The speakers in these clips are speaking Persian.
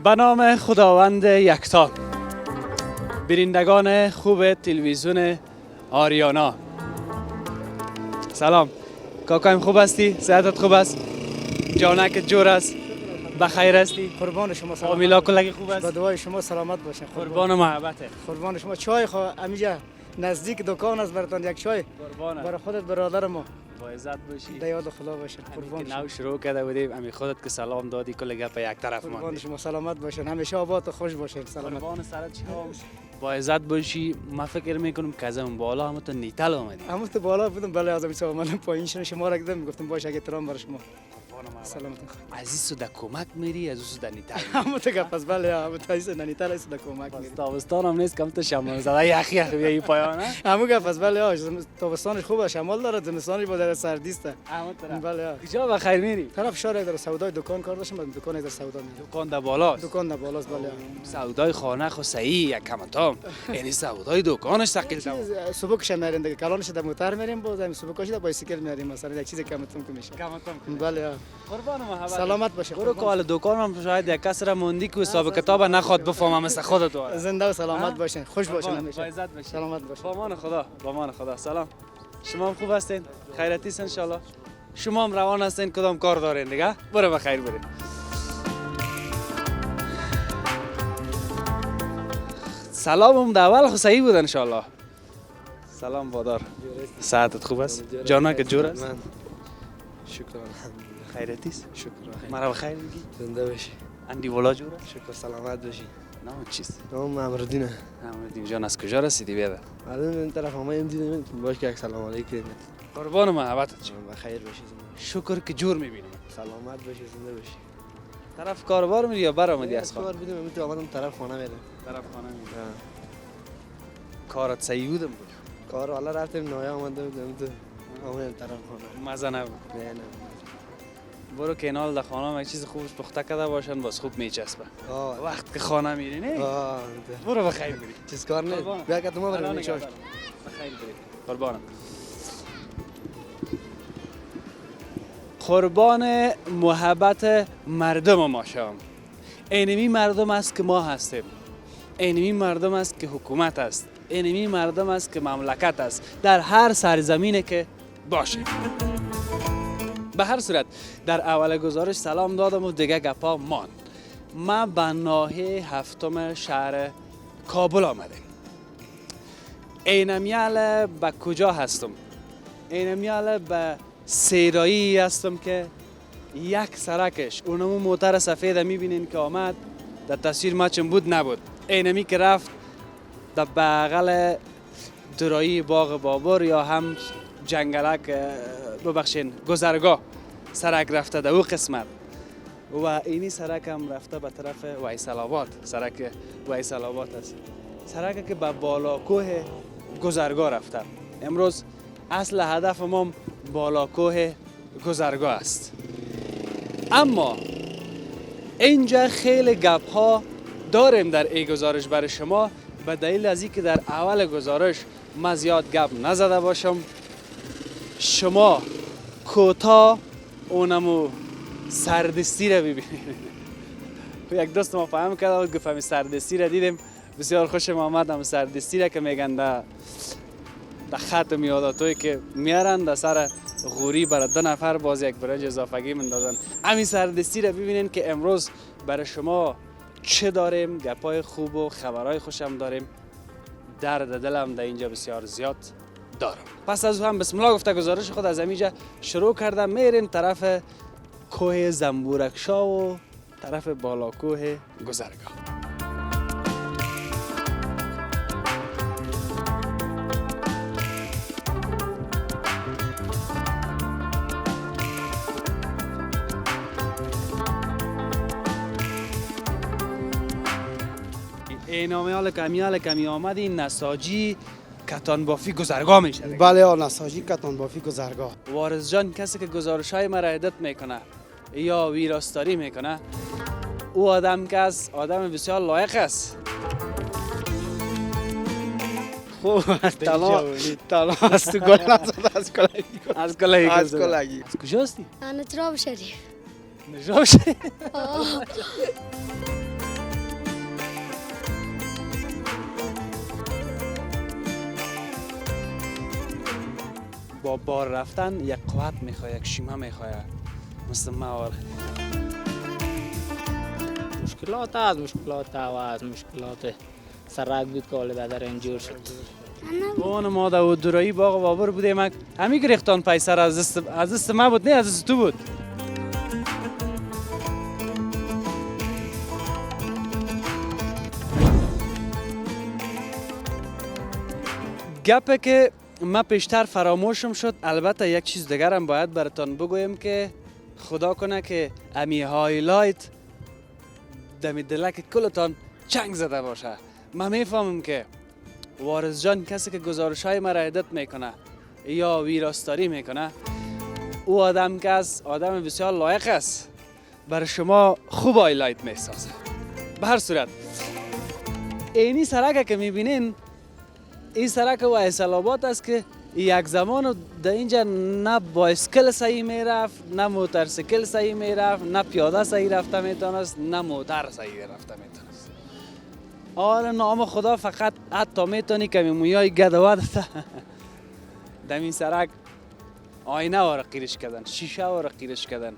به نام خداوند یکتا. بینندگان خوب تلویزیون آریانا سلام. کاکایم خوب هستی؟ صحتت خوب است؟ جانک جور است؟ بخیر هستی؟ قربان شما سلامت. فامیلا کلگی خوب است؟ با دعای شما سلامت باشین. قربان محبته. قربان شما. چای خو امیجا نزدیک دکان است براتون یک چای. قربانت. برای خودت برادرمو. با عزت باشی. در یاد خدا باشین. قربان شما. نو شروع کرده بودیم امی خودت که سلام دادی کل گپ یک طرف قربان ماندی. شما سلامت باشین. همیشه آباد و خوش باشین. سلامت. قربان سرت شما. با عزت باشی. ما فکر میکنم که از اون بالا هم تو نیتل اومدی. همون تو بالا بودم بله از امیسا اومدم پایین شما را دیدم گفتم باشه اگه احترام برای شما. سلامت. عزیز سودا کمک میری از سودا نیتل. همون تو گپ است بله همون تایس ننیتال است کمک میری. تابستان هم نیست کم تو شمال زده یخ یخ بیای پایانه. همون گپ است بله تابستانش خوبه شمال داره زمستانش با در سردی است. همون طرف. بله. کجا بخیر میری؟ طرف شهر در سودای دکان کار داشتم دکان در سودا میرم. دکان در بالاست. دکان در بالاست بله. سودای خانه خو صحیح یک کمتام. یعنی سودای دکانش ثقیل تام. صبحش میریم دیگه کلانش در موتر میریم باز هم صبحش در بایسیکل میریم مثلا یک چیز کمتون که میشه. کمتام. بله. قربان محبت. سلامت باشه. برو کال دکان هم شاید یک کس را موندی که حساب کتاب نخواد بفهمم مثل خودت تو. زنده و سلامت باشین. خوش باشین همیشه. با عزت باشین. سلامت باشین. با امان خدا. با امان خدا. سلام. شما هم خوب هستین؟ خیرتی است ان شاء الله. شما هم روان هستین کدام کار دارین دیگه؟ برو بخیر برید. سلامم در اول خو صحیح بود ان شاء الله. سلام بادار. صحتت خوب است؟ جانک جور است؟ من شکر الحمدلله. خیرتی است؟ شکر مرا بخیر میگی؟ زنده باشی. اندی والا جور است؟ شکر سلامت باشی. نام چیست؟ نام امردینه. امردین جان از کجا رسیدی بیاد؟ الان این طرف اومدیم دیدیم باش که یک سلام علیکم. قربان محبتت شم. بخیر باشی زنده. شکر که جور میبینیم. سلامت باشی زنده باشی. طرف کاربار میری یا برآمدی از کار خانه؟ بودیم تو آمدم طرف خانه میرم. طرف خانه میری. کارت صحیح بودم بود. کار حالا رفتیم نایا آمده بودم تو آمدم طرف خانه. مزه نبود. نه. برو کنال در خانه یک چیز خوب پخته کرده باشن باز خوب میچسبه. آه. وقت که خانه میری نه؟ آه. برو بخیر بری. چیز کار نه. قربان. بیا که تو ما بریم الان نشاش. بخیر بری. قربانم. قربان محبت مردم ما شام. اینمی مردم است که ما هستیم. اینمی مردم است که حکومت است. اینمی مردم است که مملکت است. در هر سرزمینی که باشه. به هر صورت در اول گزارش سلام دادم و دیگه گپا ماند. ما به ناحیه هفتم شهر کابل آمدیم. اینمیال به کجا هستم؟ اینمیال به سیرایی هستم که یک سرکش اونمو موتر سفید میبینین که آمد در تصویر ما چون بود نبود. اینمی که رفت در بغل درایی باغ بابر یا هم جنگلک ببخشین گذرگاه سرک رفته در او قسمت و اینی سرک هم رفته به طرف ویسل آباد. سرک ویسل آباد است. سرک که به بالا کوه گذرگاه رفته. امروز اصل هدف ما بالا کوه گذرگاه است. اما اینجا خیلی گپ ها داریم در این گزارش برای شما به دلیل از اینکه در اول گزارش من زیاد گپ نزده باشم. شما کوتاه اونمو سردستی را ببینید. یک دوست ما فهم کرده گفت همین سردستی را دیدیم بسیار خوشم آمد. هم سردستی را که میگن در خط میاداتوی که میارن در سر غوری برای 2 نفر باز یک برنج اضافگی مندازن. همین سردستی را ببینین که امروز برای شما چه داریم. گپای خوب و خبرهای خوشم داریم. درد دلم در اینجا بسیار زیاد دارم. پس از هم بسم الله گفته گزارش خود از اینجا شروع کردم. میریم طرف کوه زنبورکشا و طرف بالا کوه گذرگاه. اینامیال کمی آمد این نساجی کتان بافی گذرگاه میشه. بله نساجی کتان بافی گذرگاه. وارث جان کسی که گزارش های مرا هدایت میکنه یا ویراستاری میکنه او آدم که از آدم بسیار لایق است. خوب تلا از تو گل نزد از کلگی. از کلگی. از کلگی. از کجا هستی؟ انا تراب شریف. نجاب شریف. با بار رفتن یک قوت میخواه، یک شیمه میخواه، مثل ما. مشکلات از مشکلات سرک بود که حالا بدر اینجور شد. اون ما در دورایی باغ بابر بودیم، همی گریختان پیسر از دست ما بود، نه از دست تو بود. گپه که من پیشتر فراموشم شد، البته یک چیز دیگرم باید براتان بگویم که خدا کنه که امی هایلایت دمی دلک کلتان چنگ زده باشه. من میفهمم که وارث جان کسی که گزارش های مرا ادیت میکنه یا ویراستاری میکنه، او آدم که از آدم بسیار لایق است، برای شما خوب هایلایت میسازه. به هر صورت اینی سرک که میبینین، این سرک وایسل آباد است که یک زمان در اینجا نه بایسکل صحیح میرفت، نه موتورسیکل صحیح میرفت، نه پیاده صحیح رفته میتونست، نه موتر صحیح رفته میتونست. آره نام خدا فقط حتی میتونی که مویای گدواد در این سرک آینه واره قیرش کردن، شیشه واره قیرش کردن.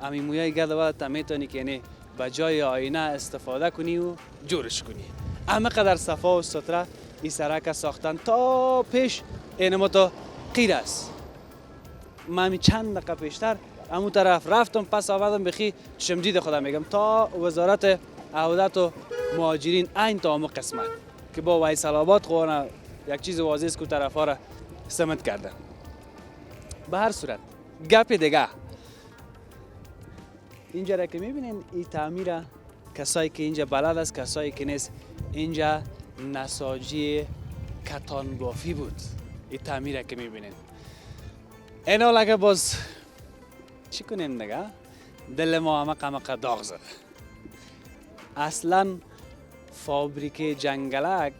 امی مویای گدواد تا میتونی که یعنی به جای آینه استفاده کنی و جورش کنی. اما قدر صفا و ستره این سرک ساختن تا پیش اینما تا قیر است. من چند دقیقه پیشتر همون طرف رفتم، پس آمدم بخی چشم دید خودم میگم تا وزارت عودت و مهاجرین این تا همون قسمت که با ویسل آباد خوانه یک چیز واضح است که طرف ها را سمت کرده. به هر صورت گپ دیگه اینجا را که میبینین این تعمیر کسایی که اینجا بلد است، کسایی که نیست، اینجا نساجی کتان بافی بود. این تعمیر که میبینین اینا لگه باز چی کنیم دیگه، دل ما همه داغ زده. اصلا فابریکه جنگلک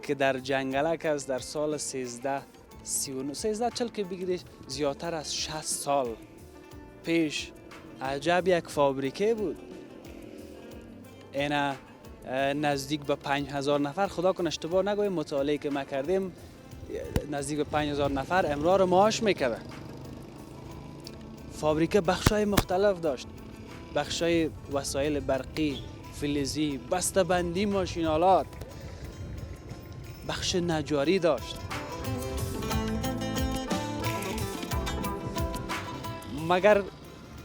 که در جنگلک است در سال 1339 که بگیرش زیادتر از 60 سال پیش عجب یک فابریکه بود. اینا نزدیک به 5000 نفر، خدا کنه اشتباه نگویم، مطالعه که ما کردیم نزدیک به 5000 نفر امرار رو معاش میکرده. فابریکه بخشای مختلف داشت، بخشای وسایل برقی، فلزی، بسته‌بندی ماشینالات، بخش نجاری داشت. مگر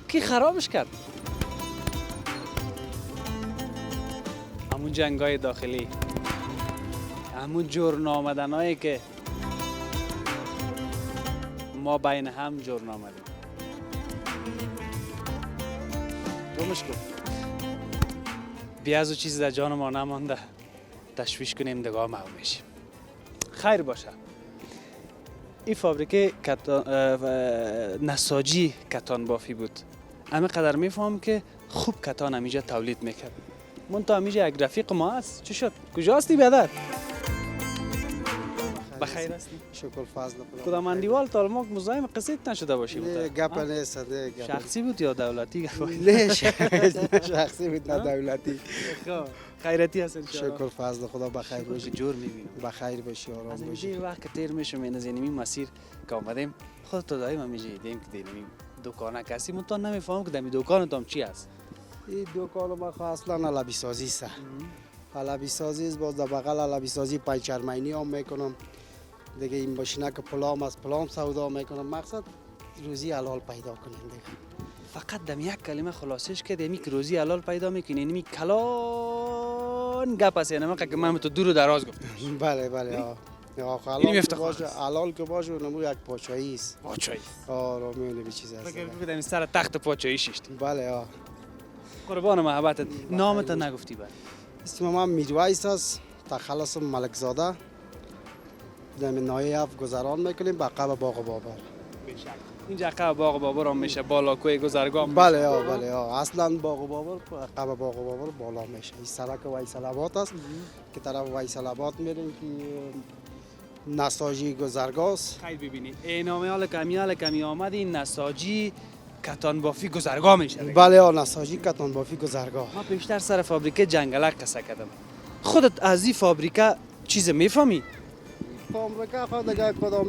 کی خرابش کرد؟ همون جنگای داخلی، همون جور نامدنایی که ما بین هم جور نامدیم. دومش کن بیازو چیزی در جان ما نمانده، تشویش کنیم دگاه معلوم میشیم. خیر باشه. این فابریکه نساجی کتان بافی بود. اما قدر میفهم که خوب کتان همیجا تولید میکرد. منتها همیجا یک رفیق ما هست. چی شد؟ کجا هستی بیادر؟ بخیر هستی؟ شکر فضل خدا. کدام اندیوال تالماک مزاحم قصیت نشده باشی؟ نه گپ نیست، نه گپ شخصی بود یا دولتی؟ نه شخصی بود نه دولتی. خیرتی هست انشاءالله. شکر فضل خدا بخیر باشی. جور میبینم. بخیر باشی، آرام از باشی. اینجا وقت که تیر میشم این از این مسیر که آمدیم خودت دایم همیشه دیدیم که دیدیم دکانه کسی منتها نمیفهم که دمی دکان تام چی است. این دکان ما اصلا علبی سازی است. علبی سازی است، باز در بغل علبی سازی پنچرمینی هم میکنم. دیگه این ماشینه که پلام از پلام سودا میکنم. مقصد روزی حلال پیدا کنیم دیگه. فقط دم یک کلمه خلاصش که دمی که روزی حلال پیدا میکنی، نمی کلان گپ است، یعنی که من تو دور و دراز گفتم. بله بله یا حلال که باشه نمو یک پاچایی است. پاچایی. آره میونه به چیز است. فکر کنم سر تخت پاچایی ششتی. بله قربان محبتت. نامت نگفتی بعد. اسم من میرویس است، تخلص ملک زاده. در ناحیه اف گذران میکنیم به عقب باغ بابر. اینجا عقب باغ بابر هم میشه، بالا کوی گذرگاه. بله اصلا باغ بابر عقب باغ بابر بالا میشه. این سرک ویسل آباد است که طرف ویسل آباد میریم که نساجی گذرگاه است. خیلی ببینی اینامه حال کمی آمد این نساجی کتان بافی گذرگاه میشه. بله نساجی کتان بافی گذرگاه. ما پیشتر سر فابریکه جنگلک قصه کردم. خودت از این فابریکه چیز میفهمی؟ فابریکه خود دیگه کدام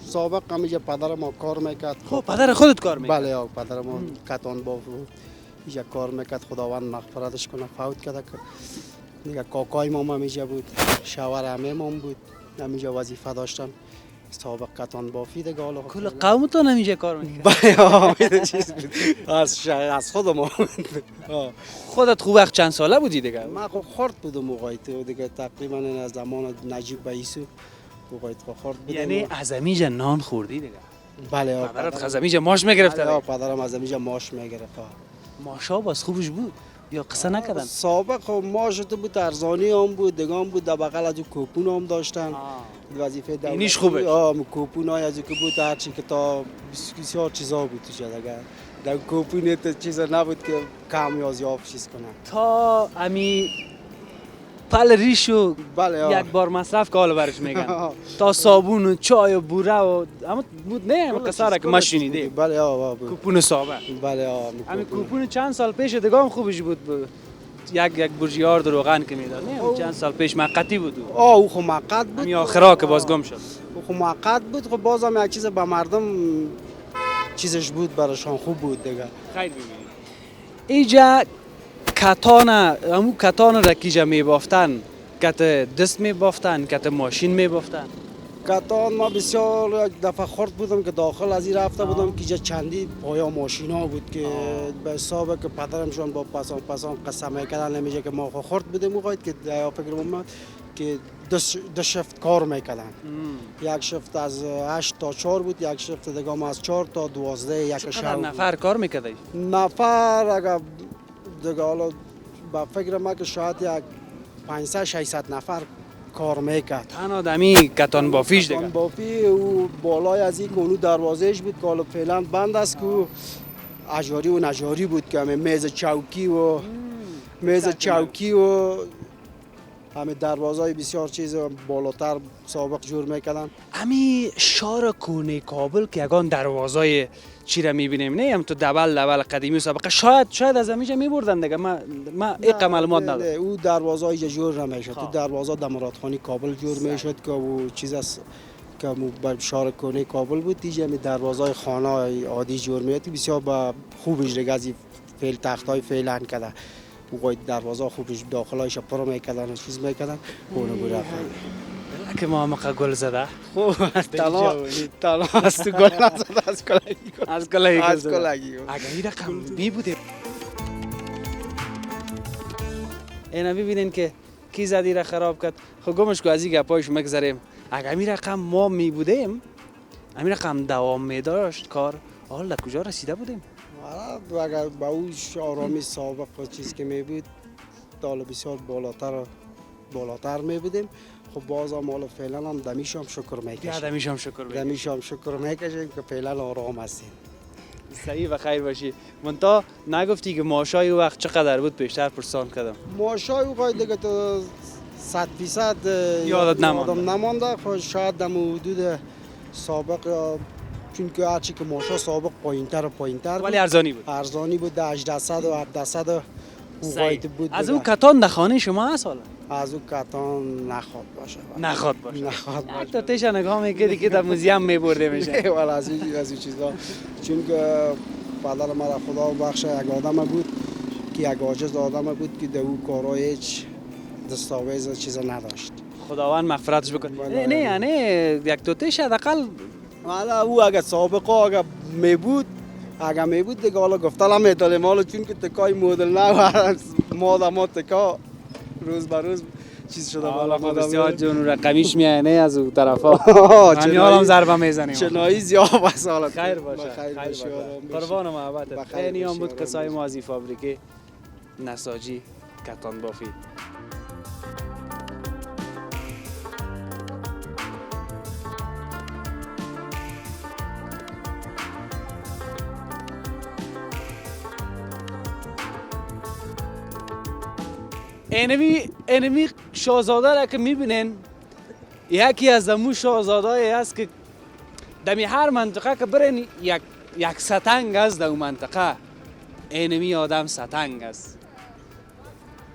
سابق همیشه پدر ما کار میکرد. خب پدر خودت کار میکنه؟ بله پدر ما کتان باف بود. اینجا کار میکرد، خداوند مغفرتش کنه، فوت کرده. دیگه کاکای ما همیشه بود، شوهر عمه ما بود، همیشه وظیفه داشتن. سابق کتان بافی دیگه. حالا کل قومتون همیشه کار میکنه؟ بله چیز بود. از خود ما. خودت خوب وقت چند ساله بودی دیگه؟ من خود خورد بودم موقعی دیگه، تقریبا از زمان نجیب باییسو موقعی خورد بودم. یعنی از همیشه نان خوردی دیگه؟ بله پدرت از همیشه ماش میگرفت؟ بله پدرم از همیشه ماش میگرفت. ماشا باز خوبش بود یا قصه نکردن؟ سابق خب ماش تو بود، ارزانی هم بود، دگان بود، در بغل از کوپون هم داشتن. وظیفه دولتی. اینیش خوبه؟ کوپون های از که بود، هر چی که تا بسیار چیزا بود تو شد. اگر در کوپون تو چیزا نبود که کم یا زیاد چیز کنن. تا امی پل ریشو بله یک بار مصرف که حالا برش میگن تا صابون و چای و بوره و اما بود نه اما قصاره که ما شنیده. بله بود. کوپون سابق. بله همین کوپون چند سال پیش دیگه هم خوبش بود. یک برجیار در روغن که میداد نه چند سال پیش موقتی بود. او خب موقت بود. همین آخرا که باز گم شد. خب موقت بود. خب بازم یک چیز به مردم چیزش بود، براشون خوب بود دیگه. خیلی ببینید اینجا کتان را کیجا میبافتن، کت دست میبافتن، کت ماشین میبافتن. کتان ما بسیار یک دفعه خورد بودم که داخل از این رفته بودم که چندی پایا ماشینا بود که به حسابه که پدرمشون با پسان قسم میکردن نمیشه که ما خورد بودیم موقعی که فکر اومد که دو شفت کار میکردن. یک شفت از 8 تا 4 بود، یک شفت دیگه ما از 4 تا 12 یک شب. چقدر نفر کار میکردی؟ نفر اگر دیگه حالا با فکر ما که شاید یک 500 600 نفر کار میکرد. تنها دمی کتان بافیش دیگه. کتان بافی او بالای از این که اونو دروازهش بود که حالا فعلا بند است که اجاری و نجاری بود که همه میز چوکی و همه دروازهای بسیار چیز بالاتر سابق جور میکردن. امی شار کونه کابل که یگان دروازای چی را میبینیم نه هم تو دبل قدیمی سابقه شاید از همیشه میبردن دیگه. من ایقا معلومات ندارم. او دروازهای جور نمیشد. تو دروازه دمراتخانی کابل جور میشد که او چیز است که شار کونه کابل بود. دیگه می دروازهای خانه عادی جور میاد بسیار با خوبش دیگه از فعل تختای فعلا کرده. او دروازه خوبش داخلایش پر میکردن چیز میکردن اونو برا که ما مقا گل زده خوب تلا از تو گل نزده از کلگی اگر این رقم بی بوده اینا ببینین که کی زدی را خراب کرد. خب گمش که از این گپایش مگذاریم. اگر این رقم ما می بودیم این رقم دوام می داشت کار حالا کجا رسیده بودیم؟ اگر با اون آرامی سابق چیز که می بود حالا بسیار بالاتر می بودیم. خب باز هم حالا فعلا هم دمیشم شکر میکشیم. دمیشم شکر میکشیم که فعلا آرام هستیم. صحیح و خیر باشی. من تا نگفتی که ماشای وقت چقدر بود بیشتر پرسان کردم. ماشای وقت دیگه تو 100% یادم نمانده. خب شاید در حدود سابق یا چون که هرچی که ماشا سابق پایینتر بود. ولی ارزانی بود 1800 و 1700 بود. از اون کتان در خانه شما هست حالا؟ از اون کتان نخواد باشه. تا تیش نگاه میکردی که در موزیم میبرده میشه. والا از این چیزا چون که پدر مرا خدا بخشه یک آدم بود که یک عاجز آدم بود که در او کارا هیچ دستاویز چیز نداشت. خداوند مغفرتش بکنه. نه یک دو تیش حداقل والا او اگه سابقه اگه میبود دیگه حالا گفتم میتالیم حالا چون که تکای مدل نه ماده ما تکا روز به روز چیز شده حالا بسیار جون رقمیش میانه از اون طرفا همین حالا ضربه میزنیم چنایی زیاد بس حالا خیر باشه قربان و محبت. اینی هم بود قصای ما از فابریکه نساجی کتان بافی. اینمی شاهزاده را که میبینین یکی از امو شاهزاده هست که دمی هر منطقه که برین یک ستنگ است در اون منطقه. اینمی آدم ستنگ است.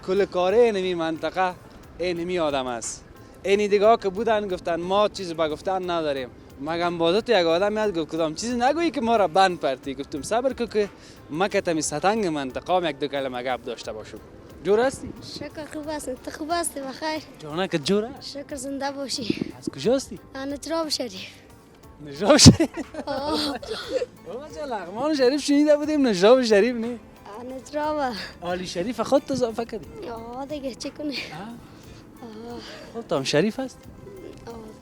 کل کاره اینمی منطقه اینمی آدم است. اینی دیگه که بودن گفتن ما چیز با گفتن نداریم. مگم بازت یک آدم میاد گفت کدام چیزی نگویی که ما را بند پرتی. گفتم صبر کو که ما که تمی ستنگ منطقه یک دو کلمه گپ داشته باشم. جور هستی؟ شکر خوب هستم. تو خوب هستی؟ بخیر. جانک جور است؟ شکر زنده باشی. از کجا هستی؟ نجراب شریف. نجراب شریف. بابا چه لغمان شریف شنیده بودیم، نجراب شریف نه؟ نجراب. عالی شریف خودت اضافه کردی؟ دیگه چی کنی؟ خودت هم شریف هست؟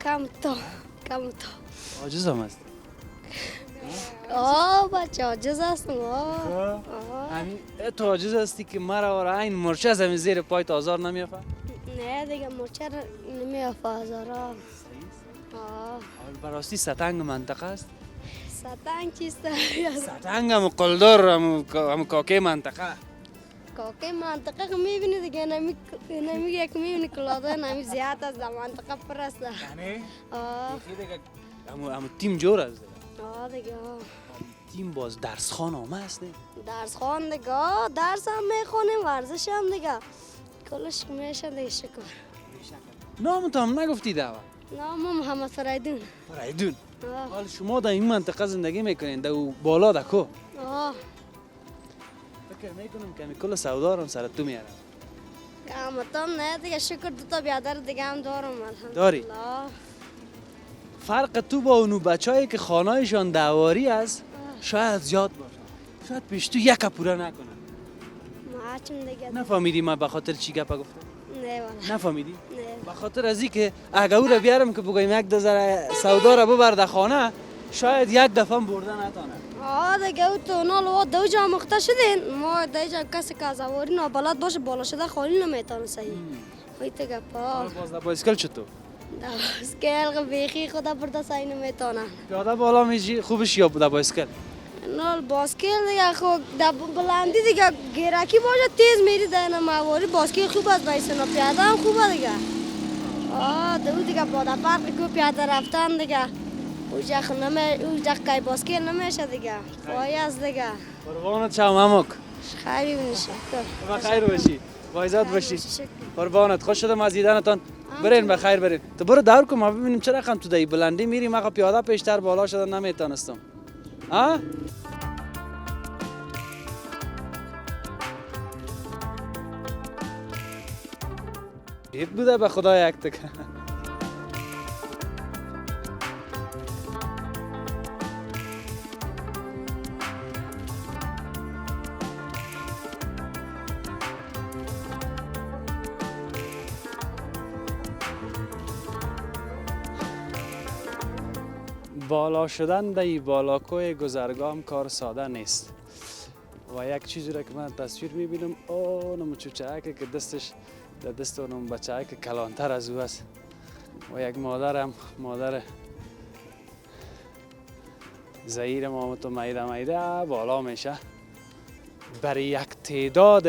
کم تو. عاجز هم هست. بچه عاجز هستم. همین تو عاجز هستی که مرا و این مرچه از همین زیر پای آزار نمیافه؟ نه دیگه مرچه نمیافه آزارا. براستی ستنگ منطقه است؟ ستنگ چیست؟ ستنگ هم قلدر هم کاکه منطقه. کاکه منطقه که میبینی دیگه نمیگه که میبینی کلاده نمی زیاد از منطقه پر است. یعنی؟ همو تیم جور است دیگه. تیم باز درس خان هم هست نه؟ درس خان دیگه. درس هم میخونیم، ورزش هم دیگه. کلش میشه دیگه شکر. نام تو هم نگفتی دعوه؟ نام محمد فریدون. فریدون. حال شما در این منطقه زندگی میکنین در بالا در کو؟ فکر میکنم که کل سودارم سر تو میارم. قامتم نه دیگه شکر دوتا بیادر دیگه هم دارم الحمدلله. داری؟ فرق تو با اونو بچه‌ای که خانه‌شان دواری است شاید زیاد باشه. شاید پیش تو یک پوره نکنه. ما چون دیگه نفهمیدی من به خاطر چی گپ گفتم؟ نه والا. نفهمیدی؟ نه. به خاطر ازی که اگه او را بیارم که بگویم یک دزر سودا را ببر در خانه شاید یک دفعه هم برده نتانه. دیگه او تو نالو دو جا مخته شدین. ما دیگه کسی که از اواری نابلد باشه بالا شده خالی نمیتونه صحیح. وقتی گپا. باز در بایسکل چطور؟ بایسکل بیخی خدا برده صحیح نمیتونه. پیاده بالا میشی خوبش یا در بایسکل؟ نه بایسکل دیگه خود در بلندی دیگه گیرکی باشه تیز میری در مواری بایسکل خوب است بایسنا پیاده هم خوبه دیگه. دو دیگه با در فرق کو پیاده رفتن دیگه. اوجا که بایسکل نمیشه دیگه. پای است دیگه. قربانت شم عموک. خیلی بنشی. بخیر باشی. بایزاد باشی. قربانت خوش شدم از دیدنتان. برین بخیر برین. تو برو دور کن ما ببینیم چرا رقم تو دی بلندی میری ما پیاده پیشتر بالا شدن نمیتونستم. ها؟ هیچ بوده به خدا یک تک. بالا شدن در بالاکوی گذرگاه کار ساده نیست و یک چیزی را که من تصویر میبینم اونم چوچه‌ک که دستش در دست اونم بچه‌ک که کلانتر از او است و یک مادر زهیر مامتو میده بالا میشه برای یک تعداد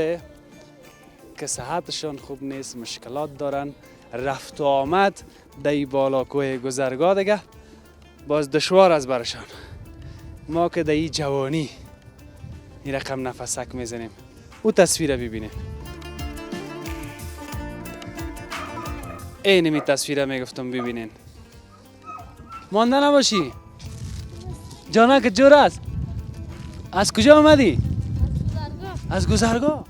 که صحتشان خوب نیست مشکلات دارن رفت و آمد در بالاکوی گذرگاه دیگه باز دشوار از برشان. ما که در این جوانی این رقم نفسک میزنیم او تصویر ببینیم. اینمی تصویر میگفتم ببینین. مانده نباشی جانک جور است. از کجا آمدی؟ از گذرگاه.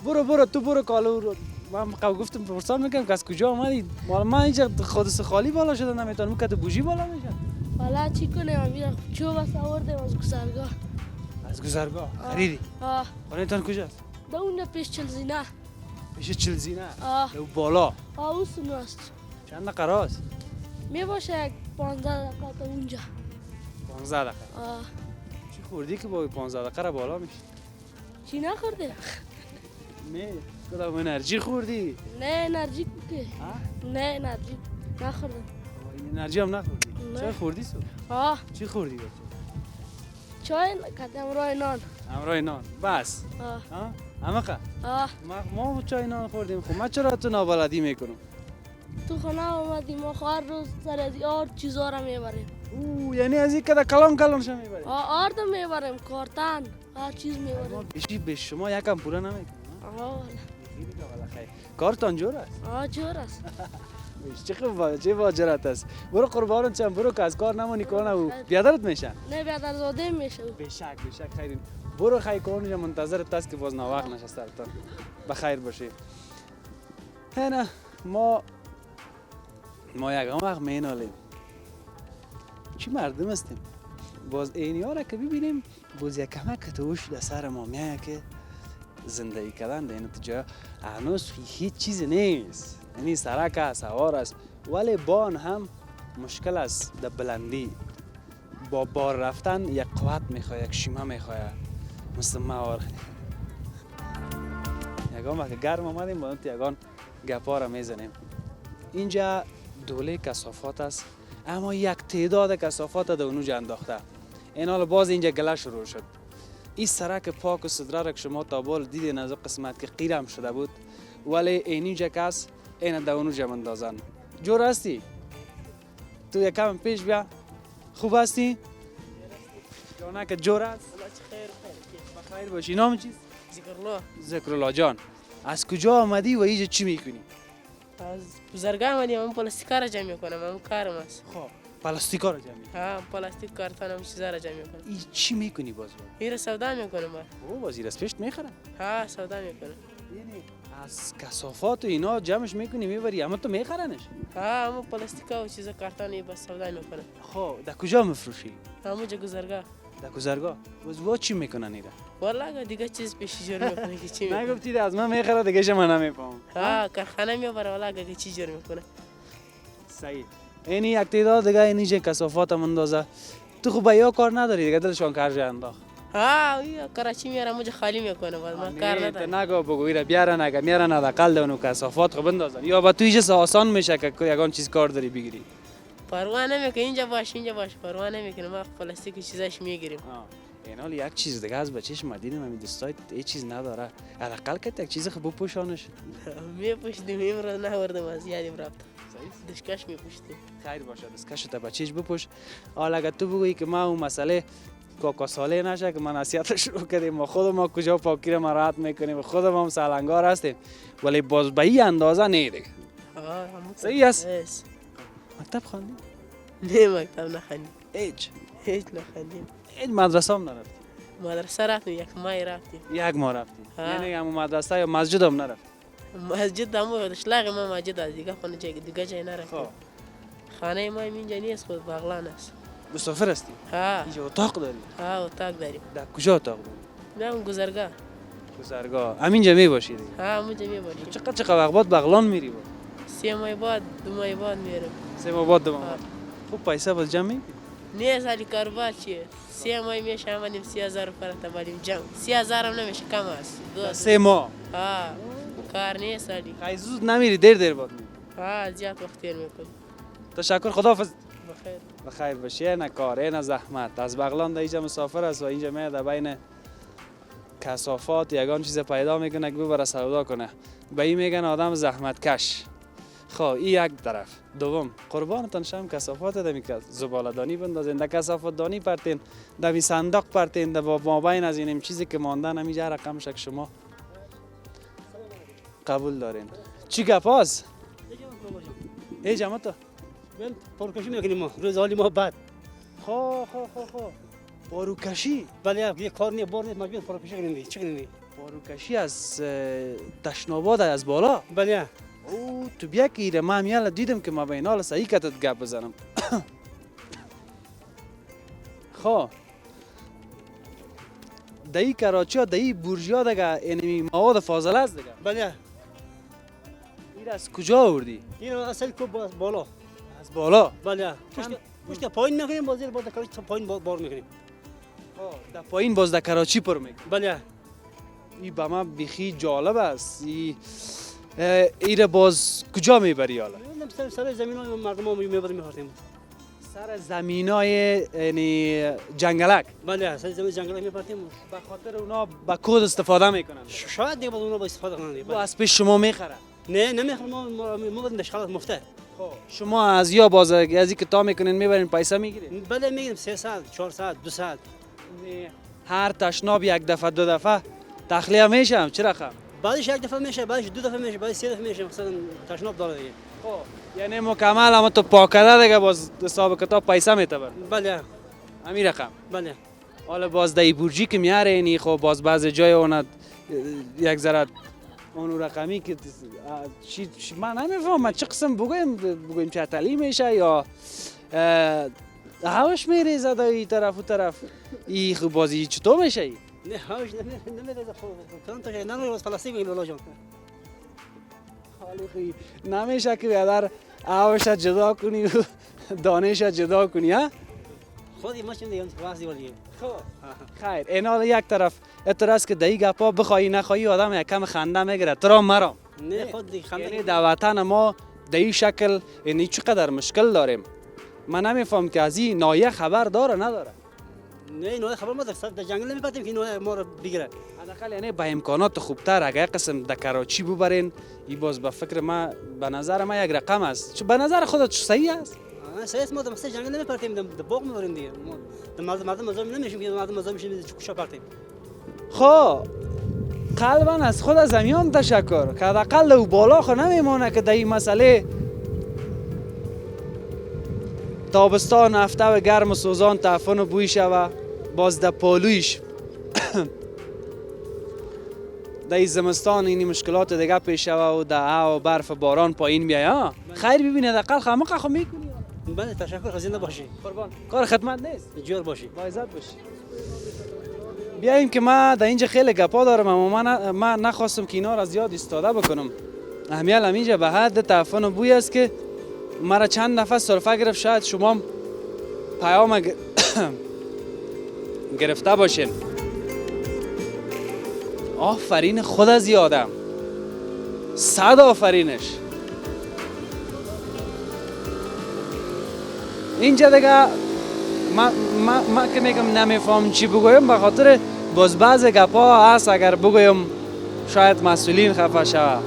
برو تو برو کالو رو من گفتم پرسان میکنم که از کجا آمدی؟ من اینجا خودس خالی بالا شده نمیتونم که بوجی بالا میشه. والا چی کنم میرم چوب است آوردم از گذرگاه. از گذرگاه خریدی؟ خانه‌تان کجاست؟ اون پیش چلزینه. پیش چلزینه؟ او بالا؟ او سنو است. چند دقیقه است؟ می باشه یک 15 دقیقه تا اونجا. 15 دقیقه؟ چی خوردی که با 15 دقیقه را بالا میشی؟ چی نخورده؟ نه کدام انرژی خوردی؟ نه انرژی که؟ نه انرژی نخوردم. انرژی هم نخوردی؟ چای خوردی سو؟ چی خوردی بچه؟ چای کدام امرای نان. امرای نان بس؟ همه ما چای نان خوردیم خب من چرا تو نابلدی میکنم؟ تو خانه آمدیم ما هر روز سر از آر چیزا را میبریم. یعنی از این که کلان شما میبریم؟ آرد میبریم کارتن هر چیز میبریم. بیشی به شما یکم پوره نمیکنم. کارتان جور است؟ جور است. چه خوب چه واجرت است. برو قربانت شم، برو که از کار نمانی کنه و بیادرت میشن. نه بیادر زاده میشه. به شک خیرین. برو خیلی کنونجا منتظرت است که باز ناوقت نشسته تا بخیر باشی. نه ما یک وقت مینالیم. چی مردم هستیم؟ باز اینیا را که ببینیم باز یک کمک توش در سر ما میایه که زندگی کردن در این جا هنوز هیچ چیز نیست. یعنی سرک است، سوار است، ولی بان هم مشکل است در بلندی. با بار رفتن یک قوت میخواه، یک شیمه میخواه، مثل موار. یکان وقت گرم آمدیم با یکان گپا را میزنیم. اینجا دوله کثافات است، اما یک تعداد کثافات در اونجا انداخته. این حال باز اینجا گله شروع شد. این سرک پاک و سدره را که شما تا بال دیدین از قسمت که قیرم شده بود، ولی اینجا کس این در اونجا مندازن. جور هستی؟ تو یکم پیش بیا. خوب هستی؟ یا نه که جور هست؟ بخیر باشی. نام چیست؟ ذکرالله جان. از کجا آمدی و اینجا چی میکنی؟ از بزرگان آمدیم. من پلاستیکا را جمع میکنم. من کارم است. خب پلاستیکا را جمع میکنی؟ ها پلاستیک کارتون هم چیزا را جمع میکنم. این چی میکنی باز؟ این را سودا میکنم. او باز از پیش میخرن؟ ها سودا میکنم. یعنی از کثافات و اینا جمعش میکنی میبری اما تو میخرنش؟ ها همون پلاستیکا و چیزا کارتونی بس سودا میکنم. خب در کجا مفروشی؟ همونجا گذرگاه. در گذرگاه؟ باز وا چی میکنن اینا؟ والله دیگه چیز پیش جور میکنه که چی میکنه. نگفتی از من میخره دیگه شما نمیفهمم. ها کارخانه میبره والله که چی جور میکنه. صحیح. این یک تعداد دیگه اینجا کثافات هم اندازه. تو خوب یا کار نداری دیگه دلشان کارجا انداخت. ها کراچی میاره اونجا خالی میکنه بعد من کار ندارم. نگو بگو اینا بیارن اگه میارن حداقل اونو کثافات خو بندازن یا با تو اینجا آسان میشه که یگان چیز کار داری بگیری. پروا نمیکنه اینجا باش پروا نمیکنه ما پلاستیک و چیزاش میگیریم. این حال یک چیز دیگه از بچهش مدینه من دوستای هیچ چیز نداره. حداقل که یک چیز خوب بپوشانش. میپوشیدیم امروز نوردم از یادم رفت. دشکش میپوشیدیم. خیر باشه دستکش تا بچهش بپوش. حالا اگه تو بگویی که ما اون مسئله کاکا ساله نشه که من نصیحت شروع کردیم ما خود ما کجا پاکی را مراحت میکنیم خود ما هم سالنگار هستیم ولی باز به این اندازه نه دیگه. صحیح است. مکتب خواندی؟ نه مکتب نخوندیم. هیچ نخوندیم. هیچ مدرسه هم نرفتی؟ مدرسه رفتیم یک ماه رفتیم. یک ماه رفتیم. یعنی همون مدرسه یا مسجد هم نرفت؟ مسجد هم شلاق ما مسجد از دیگه خونه دیگه جای نرفتیم. خانه ما اینجا نیست خود بغلان است. مسافر هستی؟ ها. اینجا اتاق داری؟ ها اتاق داریم. در کجا اتاق داری؟ نه اون گذرگاه. گذرگاه. همینجا میباشی دیگه؟ ها همونجا میباشیم. چقدر وقت بعد بغلان میری با؟ 3 ماه بعد 2 ماه بعد میرم. 3 ماه بعد 2 ماه بعد. خوب پیسه باز جمع میکنی؟ نه سالی کاروبار چیه؟ 3 ماه میشه آمدیم 30,000 روپیه تبالیم جمع. 30,000 هم نمیشه کم است. 3 ماه. ها کار نه سالی. خیلی زود نمیری دیر بعد میری. ها زیاد وقت تیر میکنی. تشکر خداحافظ. بخیر. بخیر باشی نه کار نه زحمت از بغلان در اینجا مسافر است و اینجا میاد در بین کثافات یگان چیز پیدا میکنه که ببره سودا کنه به این میگن آدم زحمت کش. خب این یک طرف. دوم قربانتان شم کثافات دمی که زباله دانی بندازین در کثافات دانی پرتین در صندوق پرتین در مابین از این چیزی که ماندن همینجا رقم شک شما قبول دارین. چی گپاس؟ ای جماعت تو بل پرکشی میکنیم ما روز حالی ما بعد. خو پاروکشی؟ بله یک کار نیه بار نیست مجبور پرکشی کنیم چی کنیم؟ پاروکشی از تشناباد از بالا؟ بله. او تو بیا که ایره من میالا دیدم که ما به اینال صحیح کتت گپ بزنم. خب دایی کراچی ها دایی بورژیا دیگه اینمی مواد فاضله است دیگه؟ بله. این از کجا آوردی؟ این اصل کو بالا. از بالا؟ بله. پشت پایین میکنیم باز زیر باز کراچی پایین بار میکنیم. در پایین باز در کراچی پر میکنیم. بله. این به من بیخی جالب است. ایره باز کجا میبری حالا؟ سر زمینای مردم ها میبریم میخوریم. سر زمینای یعنی جنگلک؟ بله سر زمین جنگلک میبریم. به خاطر اونا با کود استفاده میکنن. شاید دیگه باز اونا با استفاده کنند. با از پیش شما میخرن؟ نه نمیخرم ما میبریم دشخالات مفته. شما از یا باز از اینکه تا میکنین میبرین پیسه میگیرین؟ بله میگیریم 3 ساعت 4 ساعت 2 ساعت. هر تشناب یک دفعه 2 دفعه تخلیه میشم چه رقم؟ بعدش یک دفعه میشه بعدش 2 دفعه میشه بعدش 3 دفعه میشه مثلا تشناب داره دیگه. خب یعنی مکمل اما تو پاکده دیگه باز حساب کتاب پیسه میتبر بله همین رقم. بله. حالا باز دای برجی که میاره اینی خب باز بعض جای اون یک ذره اون رقمی که من نمیفهمم چه قسم بگویم چتلی میشه یا هواش میریزه دای طرف و طرف ای خب بازی چطور میشه ای؟ نه هاش نمیریزه کلان تو نه روز پلاستیک این لالا جان حالی خوی نمیشه که بیادر هواش جدا کنی و دانش جدا کنی ها؟ خودی ماشین دیگه واسه ولی خیر اینا یک طرف اعتراض که دایی گپا بخوایی نخوایی آدم یک کم خنده میگیره ترا مرام نه خود دیگه یعنی خنده در وطن ما دایی شکل یعنی چقدر مشکل داریم من نمیفهم که از این نایه خبر داره نداره نه نه خبر ما در جنگل نمیپاتیم که اینو ما رو بگیره حداقل یعنی با امکانات خوبتر اگه قسم در کراچی ببرین این باز به فکر ما به نظر ما یک رقم است چه به نظر خودت صحیح است سیاست ما در جنگل نمیپاتیم در باغ میوریم دیگه مردم مزاحم نمیشیم که مردم مزاحم میشیم کوشا پرتیم خب قلبا از خود از زمیان تشکر که حداقل او بالا خو نمیمونه که در این مسئله تابستان هفته و گرم و سوزان تعفن و بوی شوه باز در پالویش در این زمستان اینی مشکلات دیگه پیش شوه و در هوا و برف و باران پایین بیایه خیر ببینید حداقل خمقه خو میکنی بله تشکر زنده باشی قربان کار خدمت نیست جور باشی با عزت باشی بیاییم که ما در اینجا خیلی گپا دارم اما من نخواستم که اینا را زیاد استفاده بکنم همیال همینجا به حد تعفن و بوی است که مرا چند نفس سرفه گرفت شاید شما پیام گرفته باشین آفرین خود از یادم 100 آفرینش اینجا دیگه ما که میگم نمیفهم چی بگویم به خاطر باز بعض گپا هست اگر بگویم شاید مسئولین خفه شوه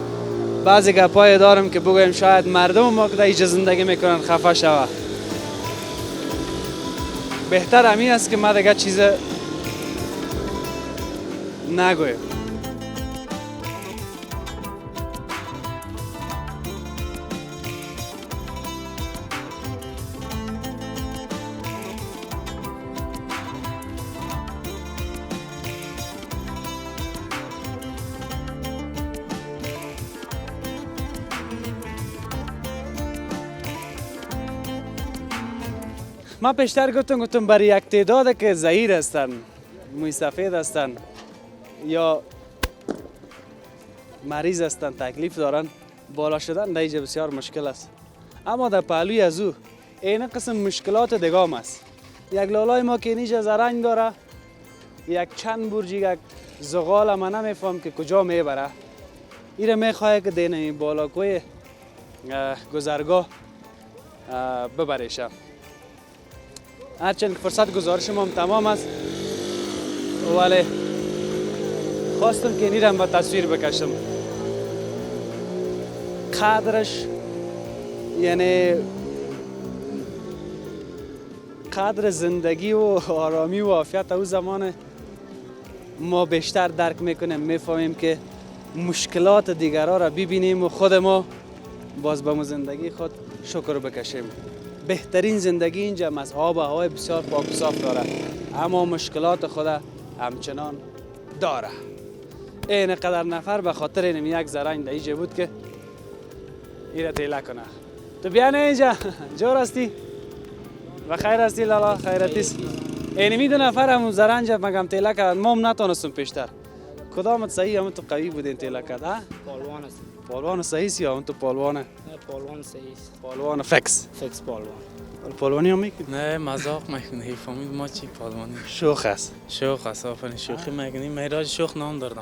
بعضی گپای دارم که بگویم شاید مردم ما که در اینجا زندگی میکنن خفه شوه بهتر همین است که ما دیگه چیز نگویم من پیشتر گفتم برای یک تعداد که زهیر هستن موی سفید هستن یا مریض هستن تکلیف دارن بالا شدن در اینجا بسیار مشکل است اما در پهلوی از او این قسم مشکلات دیگه است یک لالای ما که اینجا زرنگ داره یک چند برجی یک زغال ما نمیفهم که کجا میبره ایره میخواه که دین این بالاکوی گذرگاه ببریشه هرچند فرصت گزارش ما تمام است ولی خواستم که اینی را به تصویر بکشم قدرش یعنی قدر زندگی و آرامی و عافیت او زمان ما بیشتر درک میکنیم میفهمیم که مشکلات دیگرها را ببینیم و خود ما باز به زندگی خود شکر بکشیم بهترین زندگی اینجا از آب و هوای بسیار پاک و صاف داره اما مشکلات خود همچنان داره این قدر نفر به خاطر این یک زرنگ در اینجا بود که ایره تیله کنه تو بیانه اینجا جور هستی و خیر هستی لالا خیرتیست اینمی دو نفر همون زرنج مگم تیله کرد ما هم نتونستم پیشتر کدامت صحیح همون تو قوی بودین تیله کرد پالوان است. پالوان صحیح سی همون تو پالوانه نه پالوان صحیح است. پالوان فکس پالوان. پالوانی هم میکنی؟ نه مذاق میکنی فهمید ما چی پالوانی شوخ است شوخ است آفرین شوخی میکنی میراج شوخ نام دردم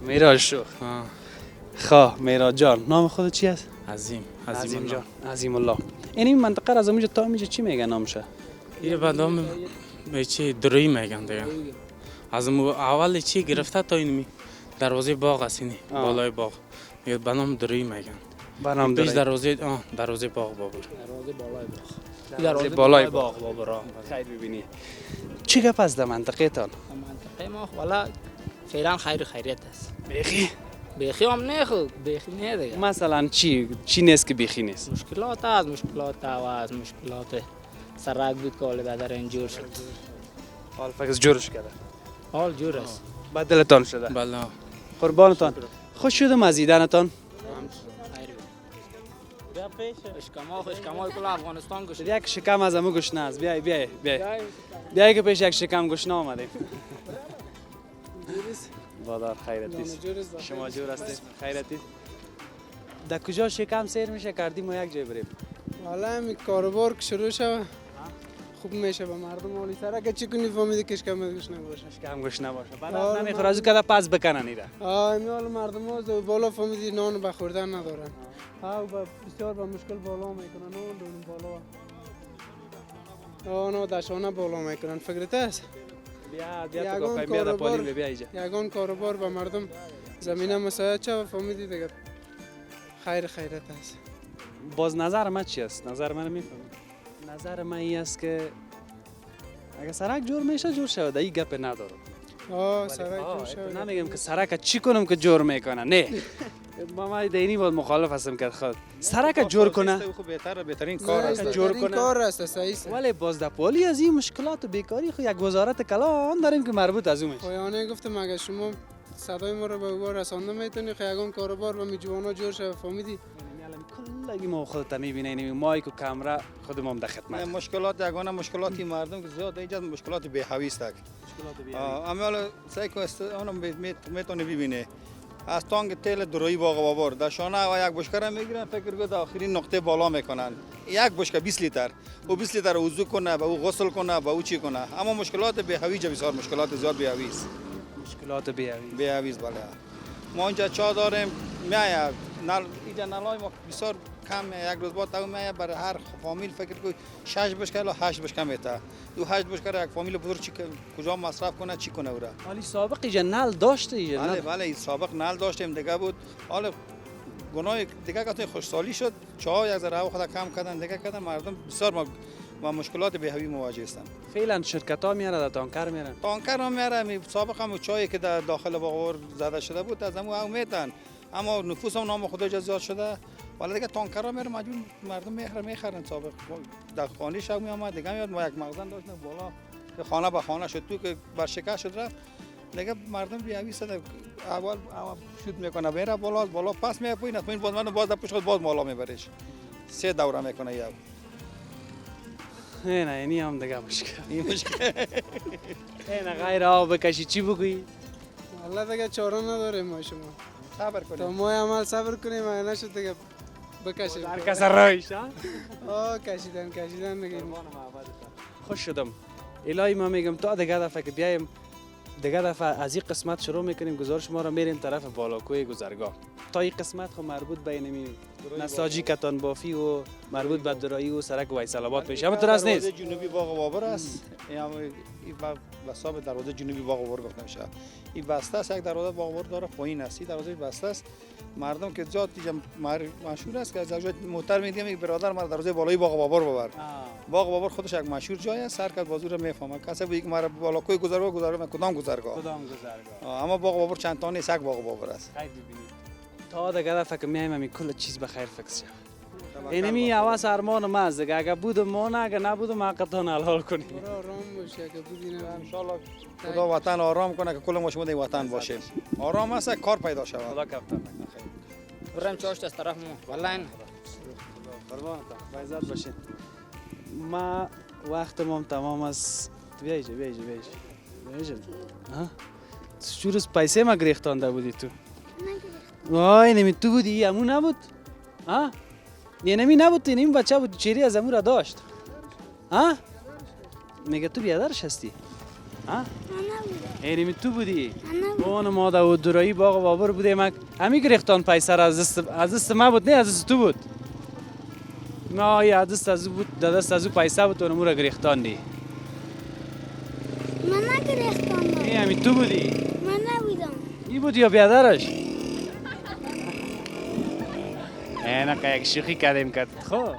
میراج شوخ خواه میراج جان نام خودت چی است؟ عظیم جان عظیم الله این منطقه را از اونجا تا اینجا چی میگن نامشه؟ یه بعدام چی دروی میگن دیگه از اول چی گرفته تا اینمی دروازه باغ است اینی بالای باغ یه بنام دروی میگن بنام پیش دروی دروازه باغ بابر دروازه بالای باغ. دروازه بالای باغ بابر. خیر ببینی چی گپ است در منطقه تان؟ منطقه ما والا فعلا خیر و خیریت است. بیخی بیخی هم نه خود بیخی نه دیگه. مثلا چی نیست که بیخی نیست؟ مشکلات هست، مشکلات آواز، مشکلات سرک بود که حال بدر اینجور شد. حال فکر جورش کرده. حال جور است. بعد دلتان شده. بله قربانتان. خوش شدم از دیدنتان. اشکمال کل افغانستان گوشت. یک شکم از امو گشنه است. بیای که پیش یک شکم گشنه آمدیم. بادار خیرتیست. شما جور هستید؟ خیرتید؟ در کجا شکم سیر میشه کردیم و یک جای بریم؟ حالا همین کاروبار که شروع شد خوب میشه به مردم حالی سر که چی کنی فهمیدی که اشکم گوش نباشه. شکم گوش نباشه. بعد نمیخوره از کده پس بکنن ایره. این حال مردم ها بالا فهمیدی نان به خوردن ندارن. بسیار به مشکل بالا میکنن و دون بالا. نه دشانه بالا میکنن فکرت است؟ بیا تو گفت بیا پالیم بیا اینجا. یگان کاروبار به مردم زمینه مساعد شد فهمیدی دیگه خیرت است. باز نظر من چی است؟ نظر من میفهمی. نظر من این است که اگه سرک جور میشه جور شود این گپ ندارم. سرک جور شود. نمیگم که سرک چی کنم که جور میکنه نه. ما دینی بود مخالف هستم که خود سرک جور کنه خوب بهترین کار است. جور کنه کار است صحیح است. ولی باز در پالی از این مشکلات و بیکاری خو یک وزارت کلان داریم که مربوط از اون میشه. پایانه گفتم اگه شما صدای ما رو به او رسانده میتونی خیلی کاروبار و میجوانا جور شد فهمیدی. کلگی ما خودت میبینیم مایک و کامرا خودمون در خدمت. مشکلات یگانه مشکلاتی مردم که زیاد اینجا مشکلات بی‌هوی است. اما حالا سعی کنید اونم میتونه ببینه. از تانگ تیل درویی باغ بابر در شانه و یک بشکه میگیرن فکر کنید آخرین نقطه بالا میکنن. یک بشکه 20 لیتر و 20 لیتر وضو کنه به او غسل کنه به او چی کنه. اما مشکلات بی‌هوی بسیار مشکلات زیاد بی‌هوی است. مشکلات بی‌هوی است. بله ما اینجا چا داریم میاد نل اینجا نلای ما بسیار کم یک روز بعد تا میاد برای هر فامیل فکر کنید 6 بشکه یا 8 بشکه میته. دو 8 بشکه یک فامیل بزرگ چی کجا مصرف کنه چی کنه اورا. ولی سابق اینجا نل داشته اینجا. بله این سابق نل داشتیم دیگه بود. حالا گناه دیگه که خوشحالی شد چا یک ذره خود کم کردن دیگه کردن مردم بسیار ما مشکلات بی‌هوی مواجه هستن. فعلا شرکت ها میاره در تانکر میرن. تانکر هم میاره سابق هم چایی که در داخل باغور زده شده بود از همو میتن اما نفوس هم نام خدا زیاد شده ولی دیگه تانکر ها میره مجبور مردم میخرن سابق در خانه شب میامد دیگه میاد ما یک مخزن داشتن بالا که خانه به خانه شد تو که برشکست شد رفت دیگه مردم بی‌هوی شده اول شوت میکنه میره بالا پس میاد پایین پایین باز در پشت باز مالا میبرش 3 دوره میکنه یا نه اینی هم دیگه مشکل. این مشکل. نه غیر آب بکشی چی بگویی؟ والله دیگه چاره نداریم ما شما. صبر کنیم. تا ما عمل صبر کنیم اگه نشد دیگه بکشیم. هر کس رایش کشیدن دیگه. خوش شدم. الهی ما میگم تا دیگه دفعه که بیایم دیگه دفعه از این قسمت شروع میکنیم گزارش ما رو میریم طرف بالاکوی گذرگاه. تا این قسمت خو مربوط به اینمی نساجی کتان بافی و مربوط به درایی و سرک ویسل آباد میشه. اما درست نیست. دروازه جنوبی باغ بابر است. این وساب دروازه جنوبی باغ بابر گفته میشه. این بسته است یک دروازه باغ بابر داره پایین است. دروازه بسته است. مردم که زیاد مشهور است که از وجه محترم میگم برادر ما دروازه بالای باغ بابر ببر. باغ بابر خودش یک مشهور جای است. هر کس بازو رو میفهمه. کسی بگه مرا بالاکوی گذرگاه کدام گذرگاه؟ اما باغ بابر چند تا نیست یک باغ بابر است. تا دیگه دفعه که میایم همین کل چیز به خیر فکس شد. اینمی آواز ارمان ما است دیگه اگه بود ما نه اگه نبود ما قطعا حلال کنیم. آرام باشه اگه بودی نه ان شاء الله خدا وطن آرام کنه که کل ما شما در وطن باشیم. آرام است کار پیدا شود. خدا کفتن. برم چاشت از طرف ما والله قربانت عزت باشین. ما وقتم تمام است. بیایید ها چورس پیسه ما گرفتانده بودی تو. وای نمی تو بودی همون نبود ها نمی نبود این بچه بود چیری از امور داشت ها میگه تو بیادرش هستی ها نمی تو بودی اون ما در درایی باغ بابر بودیم همی گرفتان پیسه را از دست ما بود نه از دست تو بود نه یا دست از بود دست از پیسه بود اون امور گرفتان دی من نگرفتم همی تو بودی من نبودم ای بود یا بیادرش نه که یک شوخی کردیم که خب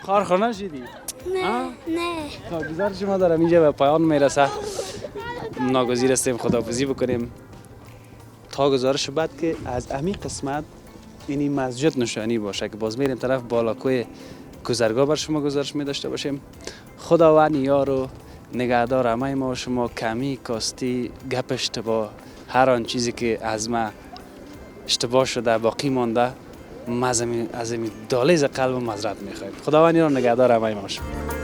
کارخانه شدی نه خب گزارش ما دارم اینجا به پایان میرسه ناگزیر هستیم خداحافظی بکنیم تا گزارش بعد که از امی قسمت اینی مسجد نشانی باشه که باز میریم طرف بالاکوی گذرگاه بر شما گزارش می داشته باشیم. خداوند یار و نگهدار همه ما و شما. کمی کاستی گپ اشتباه هر آن چیزی که از ما اشتباه شده باقی مانده ما از این دالیز قلب معذرت میخوایم. خداوند یار و نگهدار همه ما و شما.